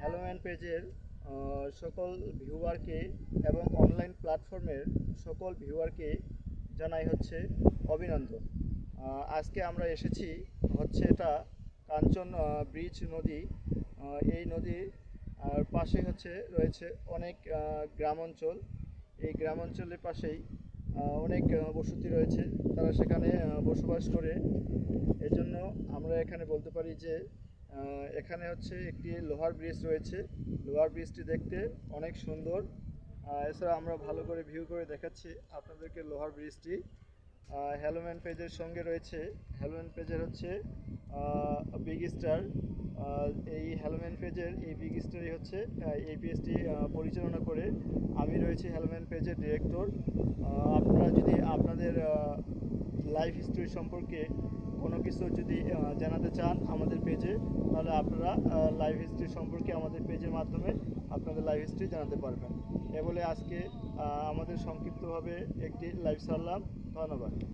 হ্যালোম্যান পেজের সকল ভিউয়ারকে এবং অনলাইন প্ল্যাটফর্মের সকল ভিউয়ারকে জানাই হচ্ছে অভিনন্দন। আজকে আমরা এসেছি হচ্ছে এটা কাঞ্চন ব্রিজ নদী। এই নদীর পাশে হচ্ছে রয়েছে অনেক গ্রাম অঞ্চল। এই গ্রাম অঞ্চলের পাশেই অনেক বসতি রয়েছে, তারা সেখানে বসবাস করে। এজন্য আমরা এখানে বলতে পারি যে এখানে হচ্ছে একটি লোহার ব্রিজ রয়েছে। লোহার ব্রিজটি দেখতে অনেক সুন্দর। এছাড়া আমরা ভালো করে ভিউ করে দেখাচ্ছি আপনাদেরকে লোহার ব্রিজটি। হ্যালোম্যান পেজের সঙ্গে রয়েছে, হ্যালোম্যান পেজের হচ্ছে বিগ স্টার। এই হ্যালোম্যান পেজের এই বিগ স্টারই হচ্ছে এই পেজটি পরিচালনা করে। আমি রয়েছি হ্যালোম্যান পেজের ডিরেক্টর। আপনারা যদি আপনাদের লাইফ হিস্ট্রি সম্পর্কে কোনো কিছু যদি জানাতে চান আমাদের পেজে, তাহলে আপনারা লাইফ হিস্ট্রি সম্পর্কে আমাদের পেজের মাধ্যমে আপনাদের লাইফ হিস্ট্রি জানাতে পারবেন। এ বলে আজকে আমাদের সংক্ষিপ্তভাবে একটি লাইভ ছাড়লাম। ধন্যবাদ।